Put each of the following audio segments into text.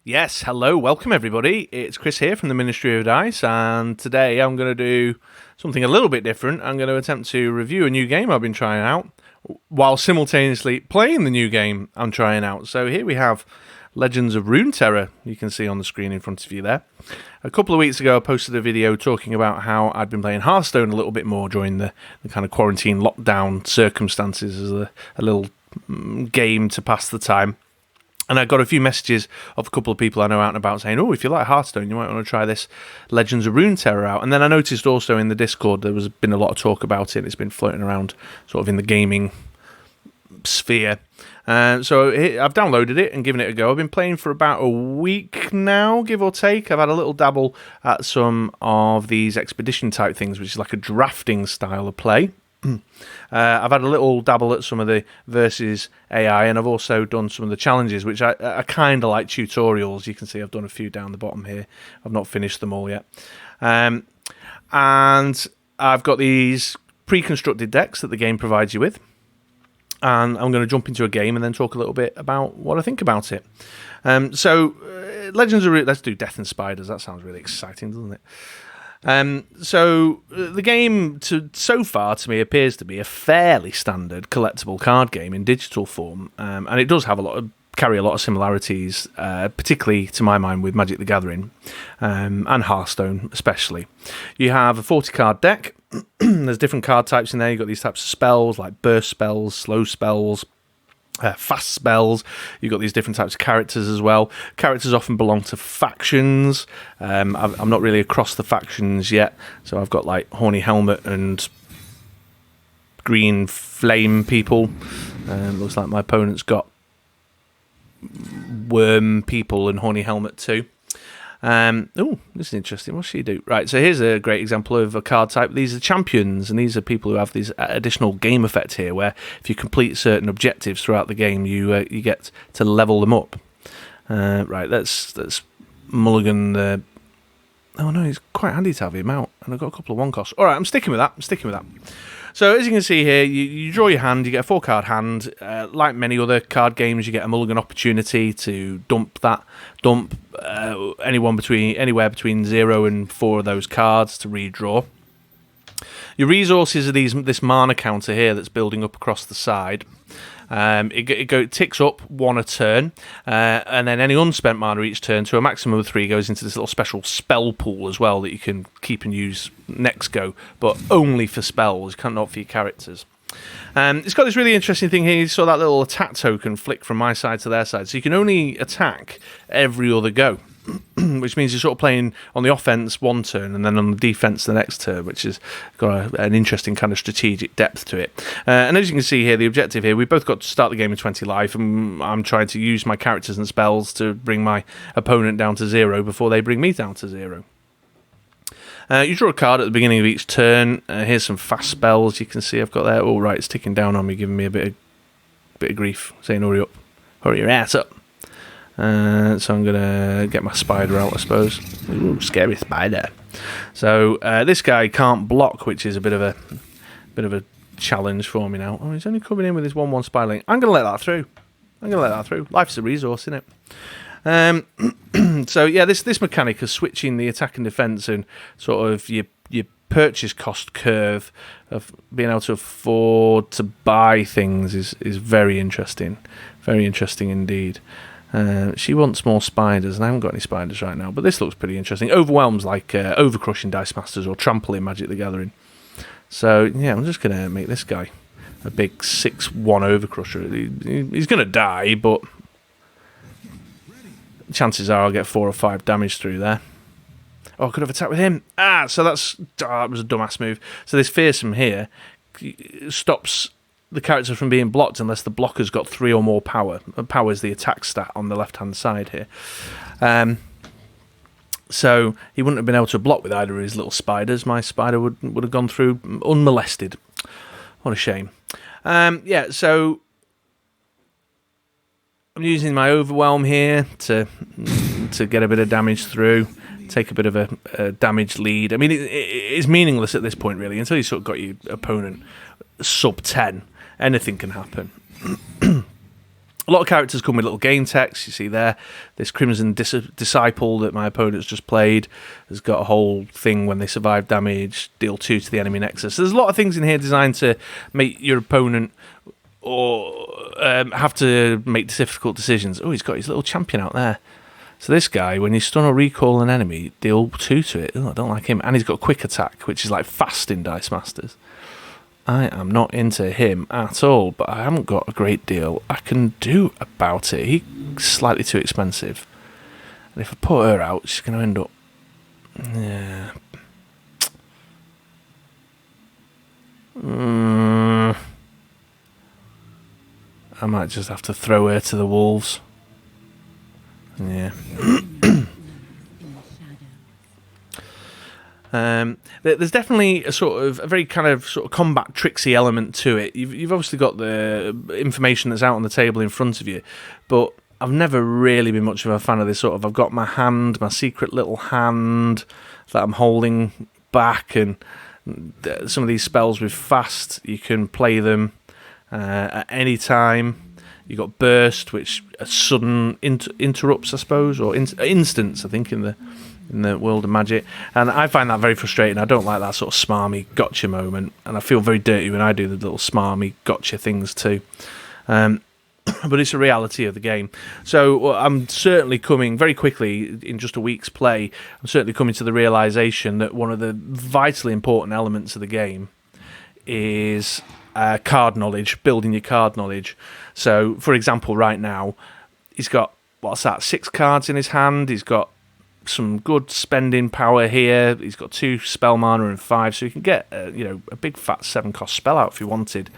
Yes, hello, welcome everybody. It's Chris here from the Ministry of Dice, and today I'm going to do something a little bit different. I'm going to attempt to review a new game I've been trying out, while simultaneously playing the new game I'm trying out. So here we have Legends of Runeterra, you can see on the screen in front of you there. A couple of weeks ago I posted a video talking about how I'd been playing Hearthstone a little bit more during the kind of quarantine lockdown circumstances as a little game to pass the time. And I got a few messages of a couple of people I know out and about saying, oh, if you like Hearthstone, you might want to try this Legends of Runeterra out. And then I noticed also in the Discord there was been a lot of talk about it. It's been floating around sort of in the gaming sphere. So I've downloaded it and given it a go. I've been playing for about a week now, give or take. I've had a little dabble at some of these expedition type things, which is like a drafting style of play. I've had a little dabble at some of the versus AI, and I've also done some of the challenges, which I kind of like tutorials. You can see I've done a few down the bottom here. I've not finished them all yet. And I've got these pre-constructed decks that the game provides you with. And I'm going to jump into a game and then talk a little bit about what I think about it. Legends of let's do Death and Spiders. That sounds really exciting, doesn't it? So the game so far to me appears to be a fairly standard collectible card game in digital form, and it does have carry a lot of similarities, particularly to my mind with Magic the Gathering and Hearthstone especially. You have a 40 card deck. There's different card types in there. You've got these types of spells like burst spells, slow spells, fast spells. You've got these different types of characters as well. Characters often belong to factions. I'm not really across the factions yet, so I've got like Horny Helmet and Green Flame people. Looks like my opponent's got Worm people and Horny Helmet too. Oh, this is interesting. What's she do? Right, so here's a great example of a card type. These are champions, and these are people who have these additional game effect here, where if you complete certain objectives throughout the game, you get to level them up. Right, let's mulligan the... Oh no, it's quite handy to have him out, and I've got a couple of one costs. All right, I'm sticking with that. So as you can see here, you draw your hand, you get a 4-card hand. Like many other card games, you get a mulligan opportunity to dump anywhere between 0 and 4 of those cards to redraw. Your resources are this mana counter here that's building up across the side. It ticks up 1 a turn, and then any unspent mana each turn to a maximum of 3 goes into this little special spell pool as well that you can keep and use next go, but only for spells, not for your characters. It's got this really interesting thing here. You saw that little attack token flick from my side to their side, so you can only attack every other go. Which means you're sort of playing on the offense one turn and then on the defense the next turn, which has got an interesting kind of strategic depth to it. And as you can see here, the objective here, we've both got to start the game with 20 life, and I'm trying to use my characters and spells to bring my opponent down to 0 before they bring me down to 0. You draw a card at the beginning of each turn. Here's some fast spells you can see I've got there. Oh, right, it's ticking down on me, giving me a bit of grief, saying hurry up, hurry your ass up. So I'm going to get my spider out, I suppose. Ooh, scary spider. So this guy can't block, which is a bit of a challenge for me now. Oh, he's only coming in with his 1/1 spider link. I'm going to let that through. Life's a resource, isn't it? So yeah, this mechanic of switching the attack and defense and sort of your purchase cost curve of being able to afford to buy things is very interesting. Very interesting indeed. She wants more spiders, and I haven't got any spiders right now, but this looks pretty interesting. Overwhelms like Overcrushing Dice Masters or Trample in Magic the Gathering. So yeah, I'm just going to make this guy a big 6/1 Overcrusher. He's going to die, but chances are I'll get 4 or 5 damage through there. Oh, I could have attacked with him. So that was a dumbass move. So this Fearsome here stops the character from being blocked unless the blocker's got 3 or more power. Power is the attack stat on the left-hand side here. So he wouldn't have been able to block with either of his little spiders. My spider would have gone through unmolested. What a shame. So I'm using my Overwhelm here to get a bit of damage through, take a bit of a damage lead. I mean, it's meaningless at this point, really, until you sort of got your opponent sub 10. Anything can happen. A lot of characters come with little game text. You see there, this Crimson Disciple that my opponent's just played has got a whole thing: when they survive damage, deal 2 to the enemy nexus. So there's a lot of things in here designed to make your opponent or have to make difficult decisions. Oh, he's got his little champion out there. So this guy, when you stun or recall an enemy, deal 2 to it. Oh, I don't like him. And he's got quick attack, which is like fast in Dice Masters. I am not into him at all, but I haven't got a great deal I can do about it. He's slightly too expensive. And if I put her out, she's going to end up... Yeah. I might just have to throw her to the wolves. Yeah. There's definitely a very kind of sort of combat tricksy element to it. You've obviously got the information that's out on the table in front of you, but I've never really been much of a fan of this sort of. I've got my secret little hand that I'm holding back, and some of these spells with fast, you can play them at any time. You got burst, which a sudden interrupts, I suppose, or instance, I think, in the world of Magic, and I find that very frustrating. I don't like that sort of smarmy gotcha moment, and I feel very dirty when I do the little smarmy gotcha things too. But it's a reality of the game. So I'm certainly coming very quickly, in just a week's play, I'm certainly coming to the realisation that one of the vitally important elements of the game is card knowledge, building your card knowledge. So, for example, right now, he's got, 6 cards in his hand. He's got some good spending power here. He's got 2 spell mana and 5, so he can get a big fat 7-cost spell out if he wanted.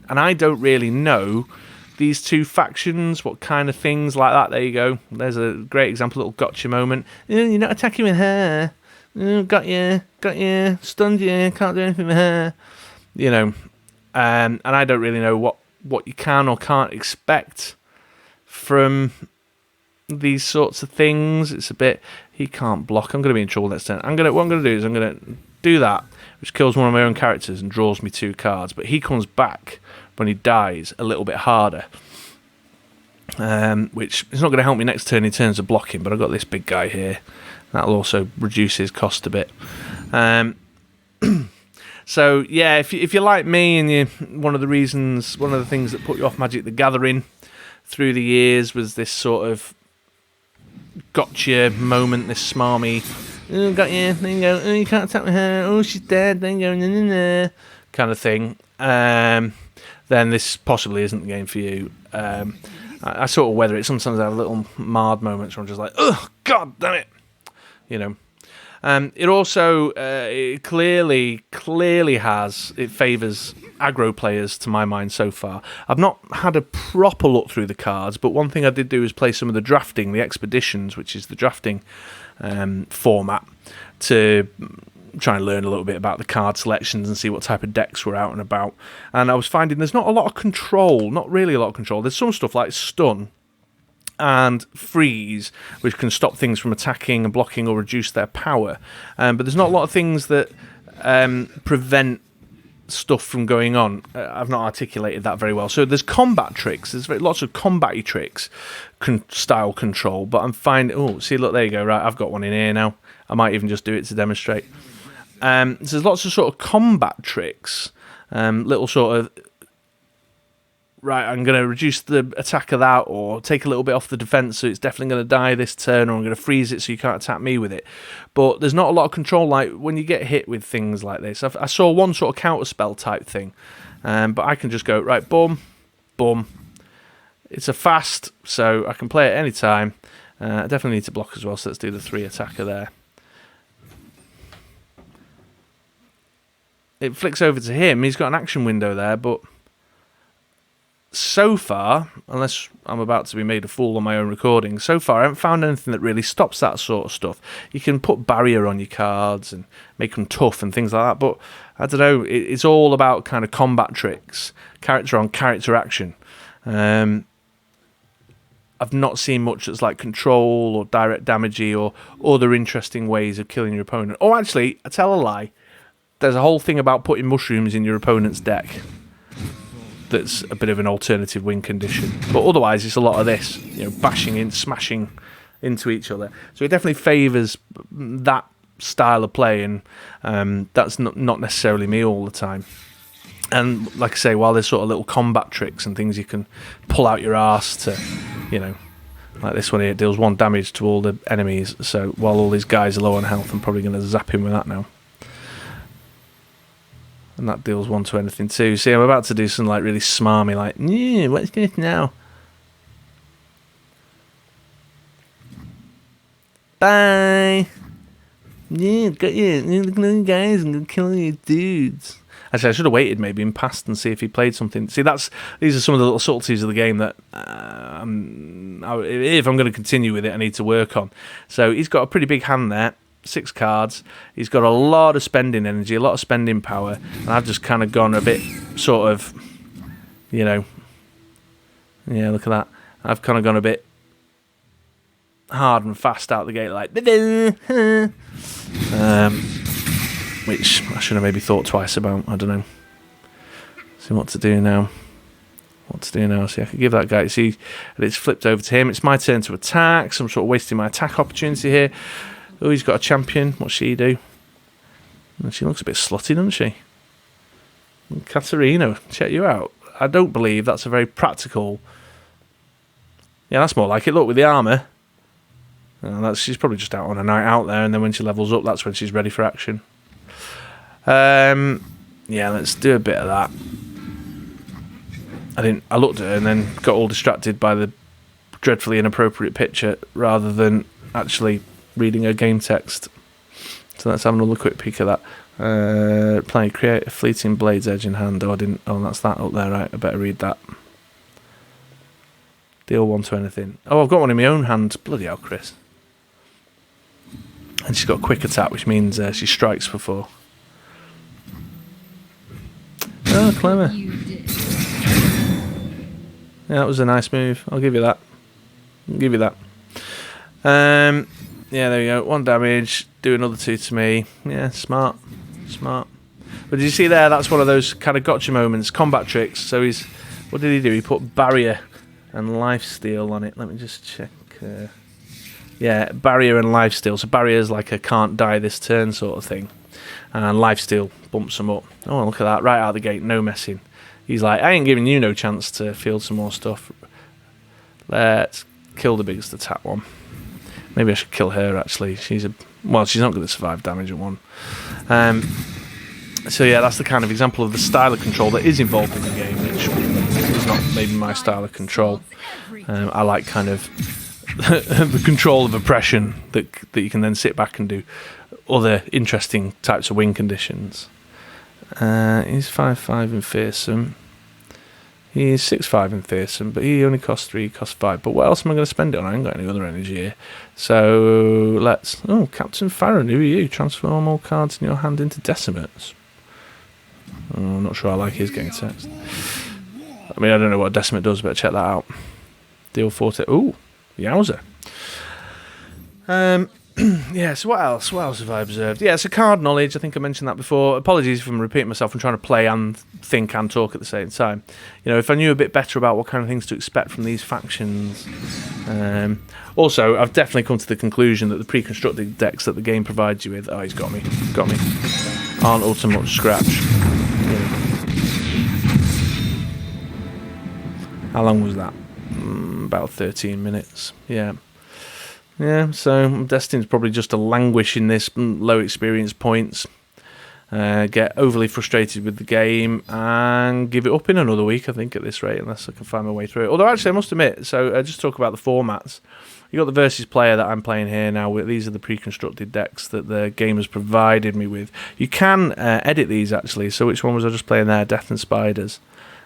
And I don't really know these 2 factions, what kind of things like that. There you go. There's a great example, little gotcha moment. You're not attacking with her. Got you, stunned you, can't do anything with her. And I don't really know what you can or can't expect from these sorts of things. It's a bit, he can't block. I'm going to be in trouble next turn. What I'm going to do is I'm going to do that, which kills one of my own characters and draws me 2 cards. But he comes back when he dies a little bit harder, which is not going to help me next turn in terms of blocking. But I've got this big guy here. That'll also reduce his cost a bit. So yeah, if you're like me, and one of the things that put you off Magic the Gathering through the years was this sort of gotcha moment, this smarmy, oh, got you, there you go, oh, you can't attack with her, oh, she's dead, then you go, nah, kind of thing. Then this possibly isn't the game for you. I sort of weather it. Sometimes I have little marred moments where I'm just like, oh, god damn it, It also it clearly favours aggro players, to my mind, so far. I've not had a proper look through the cards, but one thing I did do is play some of the drafting, the expeditions, which is the drafting format, to try and learn a little bit about the card selections and see what type of decks were out and about. And I was finding there's not a lot of control, not really a lot of control. There's some stuff like stun and freeze, which can stop things from attacking and blocking or reduce their power. But there's not a lot of things that prevent stuff from going on. I've not articulated that very well. So there's combat tricks. There's lots of combat-y tricks, style control. But I'm finding... Oh, see, look, there you go. Right, I've got one in here now. I might even just do it to demonstrate. So there's lots of sort of combat tricks. Little sort of... Right, I'm going to reduce the attack of that, or take a little bit off the defense, so it's definitely going to die this turn, or I'm going to freeze it so you can't attack me with it. But there's not a lot of control, like when you get hit with things like this. I saw one sort of counter spell type thing, but I can just go, right, boom, boom. It's a fast, so I can play it any time. I definitely need to block as well, so let's do the 3 attacker there. It flicks over to him. He's got an action window there, but so far, unless I'm about to be made a fool on my own recording, so far I haven't found anything that really stops that sort of stuff. You can put barrier on your cards and make them tough and things like that, but I don't know, it's all about kind of combat tricks, character on character action. I've not seen much that's like control or direct damagey or other interesting ways of killing your opponent. Oh, actually, I tell a lie. There's a whole thing about putting mushrooms in your opponent's deck. that's a bit of an alternative win condition. But otherwise, it's a lot of this, bashing in, smashing into each other. So it definitely favours that style of play, and that's not necessarily me all the time. And like I say, while there's sort of little combat tricks and things you can pull out your arse to, like this one here, it deals 1 damage to all the enemies. So while all these guys are low on health, I'm probably going to zap him with that now. And that deals 1 to anything too. See, I'm about to do some like really smarmy, like, what's this now? Bye! Yeah, got you. Look at those guys, I'm going to kill all you dudes. Actually, I should have waited maybe and passed and see if he played something. See, these are some of the little subtleties of the game that if I'm going to continue with it, I need to work on. So he's got a pretty big hand there, 6 cards. He's got a lot of spending energy, a lot of spending power, and I've just kind of gone a bit sort of, yeah, look at that. I've kind of gone a bit hard and fast out the gate, like, which I should have maybe thought twice about. I don't know. See what to do now. See, I could give that guy. See, and it's flipped over to him. It's my turn to attack. So I'm sort of wasting my attack opportunity here. Oh, he's got a champion. What's she do? And she looks a bit slutty, doesn't she? Katarina, check you out. I don't believe that's a very practical. Yeah, that's more like it. Look, with the armour. She's probably just out on a night out there, and then when she levels up, that's when she's ready for action. Yeah, let's do a bit of that. I looked at her and then got all distracted by the dreadfully inappropriate picture rather than actually reading her game text. So let's have another quick peek at that. Create a fleeting blade's edge in hand. Oh, I didn't. Oh, that's that up there, right? I better read that. Deal 1 to anything. Oh, I've got one in my own hand. Bloody hell, Chris. And she's got a quick attack, which means she strikes for 4. Oh, clever. Yeah, that was a nice move. I'll give you that. Yeah, there you go. 1 damage. Do another 2 to me. Yeah, smart. But did you see there? That's one of those kind of gotcha moments. Combat tricks. So what did he do? He put barrier and lifesteal on it. Let me just check. Yeah, barrier and lifesteal. So barrier is like a can't die this turn sort of thing. And lifesteal bumps him up. Oh, look at that. Right out of the gate. No messing. He's like, I ain't giving you no chance to field some more stuff. Let's kill the biggest attack one. Maybe I should kill her, actually. She's not going to survive damage at 1. So yeah, that's the kind of example of the style of control that is involved in the game, which is not maybe my style of control. I like kind of the control of oppression that you can then sit back and do other interesting types of win conditions. He's 5/5 in fearsome. He's 6/5 in fearsome, but he only costs 3, costs 5. But what else am I going to spend it on? I ain't got any other energy here. So let's... Oh, Captain Farron, who are you? Transform all cards in your hand into decimates. Oh, I'm not sure I like his game text. I mean, I don't know what a decimate does, but check that out. Deal 40. Ooh, yowza. Yeah, so what else have I observed? Yeah, so card knowledge, I think I mentioned that before. Apologies if I'm repeating myself. I'm trying to play and think and talk at the same time. If I knew a bit better about what kind of things to expect from these factions. Also, I've definitely come to the conclusion that the pre-constructed decks that the game provides you with... Oh, he's got me. Aren't all so much scratch. Yeah. How long was that? About 13 minutes. Yeah. Yeah, so I'm destined probably just to languish in this low experience points, get overly frustrated with the game, and give it up in another week, I think, at this rate, unless I can find my way through it. Although, actually, I must admit, so just talk about the formats. You got the versus player that I'm playing here now. These are the pre-constructed decks that the game has provided me with. You can edit these, actually. So which one was I just playing there? Death and Spiders.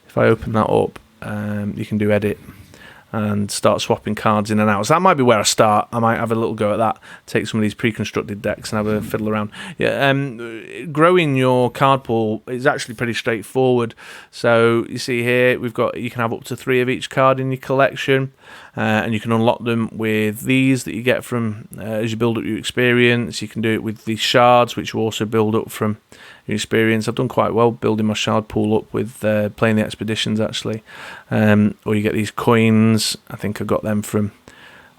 If I open that up, you can do edit and start swapping cards in and out. So that might be where I start. I might have a little go at that, take some of these pre-constructed decks and have a fiddle around. Yeah, growing your card pool is actually pretty straightforward. So you see here, you can have up to 3 of each card in your collection, and you can unlock them with these that you get from as you build up your experience. You can do it with these shards, which you also build up from your experience. I've done quite well building my shard pool up with playing the expeditions, actually. Or you get these coins. I think I got them from...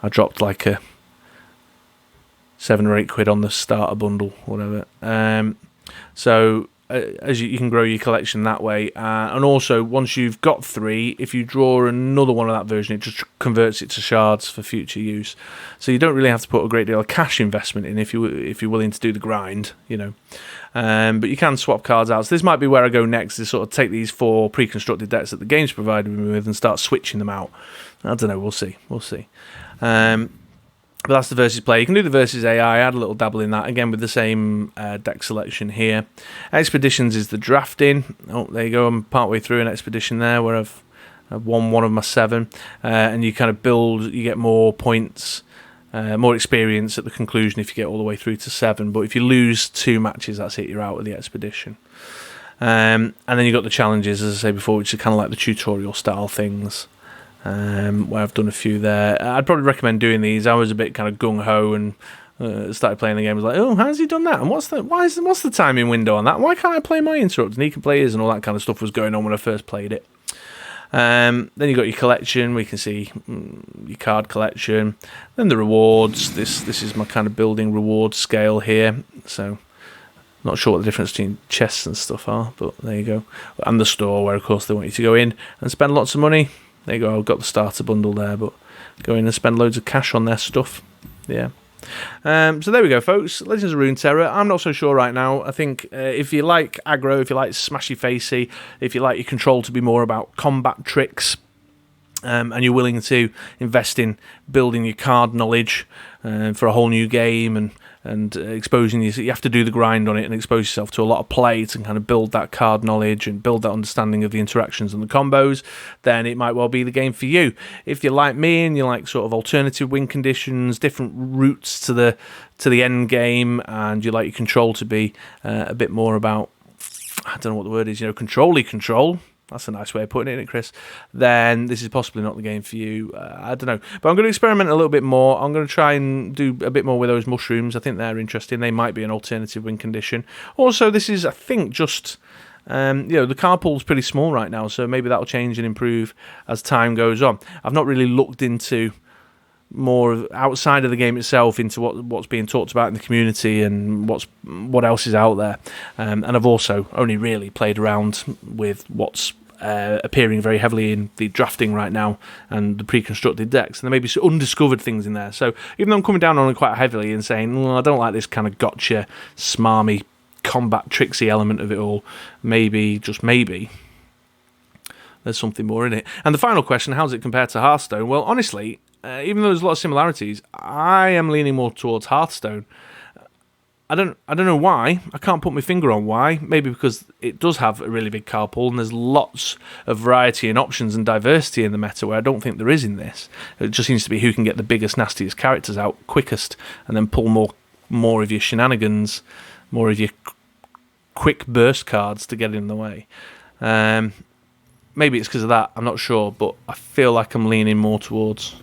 I dropped like a 7 or 8 quid on the starter bundle, whatever. So as you can grow your collection that way, and also once you've got 3, if you draw another one of that version, it just converts it to shards for future use. So you don't really have to put a great deal of cash investment in if you're willing to do the grind, you know. But you can swap cards out. So this might be where I go next, is sort of take these 4 pre-constructed decks that the game's provided me with and start switching them out. I don't know, we'll see. But that's the versus play. You can do the versus AI. I had a little dabble in that, again with the same deck selection here. Expeditions is the drafting. Oh, there you go. I'm partway through an expedition there where I've won one of my 7. And you kind of build, you get more points, more experience at the conclusion if you get all the way through to 7. But if you lose 2 matches, that's it. You're out of the expedition. And then you've got the challenges, as I say before, which are kind of like the tutorial style things. Where I've done a few there. I'd probably recommend doing these. I was a bit kind of gung-ho and started playing the game. I was like, oh, how's he done that? And what's the timing window on that? Why can't I play my interrupt? And he can play his, and all that kind of stuff was going on when I first played it. Then you've got your collection. We can see your card collection. Then the rewards. This is my kind of building reward scale here. So not sure what the difference between chests and stuff are, but there you go. And the store, where of course they want you to go in and spend lots of money. There you go, I've got the starter bundle there, but go in and spend loads of cash on their stuff. Yeah. So there we go, folks. Legends of Runeterra. I'm not so sure right now. I think if you like aggro, if you like smashy facey, if you like your control to be more about combat tricks, and you're willing to invest in building your card knowledge for a whole new game and exposing you have to do the grind on it and expose yourself to a lot of play to kind of build that card knowledge and build that understanding of the interactions and the combos, then it might well be the game for you. If you're like me and you like sort of alternative win conditions, different routes to the end game, and you like your control to be a bit more about, I don't know what the word is, control-y control. That's a nice way of putting it, isn't it, Chris? Then this is possibly not the game for you. I don't know. But I'm going to experiment a little bit more. I'm going to try and do a bit more with those mushrooms. I think they're interesting. They might be an alternative win condition. Also, this is, I think, just... the card pool's pretty small right now, so maybe that'll change and improve as time goes on. I've not really looked into more outside of the game itself into what's being talked about in the community and what else is out there. And I've also only really played around with what's appearing very heavily in the drafting right now and the pre-constructed decks, and there may be some undiscovered things in there. So even though I'm coming down on it quite heavily and saying, I don't like this kind of gotcha, smarmy, combat tricksy element of it all, maybe, just maybe, there's something more in it. And the final question, how does it compare to Hearthstone? Well, honestly, even though there's a lot of similarities, I am leaning more towards Hearthstone. I don't know why. I can't put my finger on why. Maybe because it does have a really big card pool and there's lots of variety and options and diversity in the meta where I don't think there is in this. It just seems to be who can get the biggest, nastiest characters out quickest and then pull more of your shenanigans, more of your quick burst cards to get in the way. Maybe it's because of that. I'm not sure, but I feel like I'm leaning more towards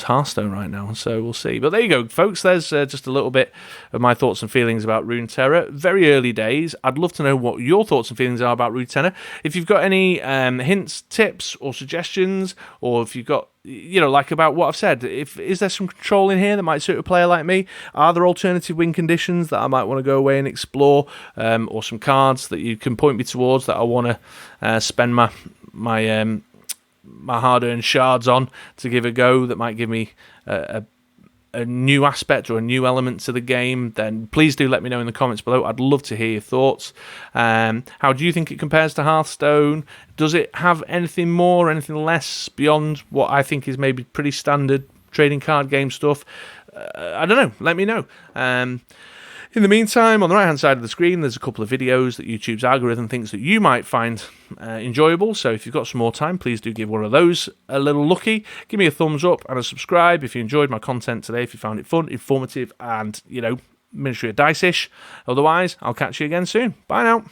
Hearthstone right now, so we'll see. But there you go, folks. There's just a little bit of my thoughts and feelings about Runeterra. Very early days. I'd love to know what your thoughts and feelings are about Runeterra. If you've got any hints, tips, or suggestions, or if you've got, like about what I've said, is there some control in here that might suit a player like me? Are there alternative win conditions that I might want to go away and explore, or some cards that you can point me towards that I want to spend my hard-earned shards on to give a go that might give me a new aspect or a new element to the game? Then please do let me know in the comments below. I'd love to hear your thoughts. How do you think it compares to Hearthstone? Does it have anything more, anything less beyond what I think is maybe pretty standard trading card game stuff? I don't know. Let me know. In the meantime, on the right-hand side of the screen, there's a couple of videos that YouTube's algorithm thinks that you might find enjoyable. So if you've got some more time, please do give one of those a little looky. Give me a thumbs up and a subscribe if you enjoyed my content today, if you found it fun, informative, and, Ministry of Dice-ish. Otherwise, I'll catch you again soon. Bye now.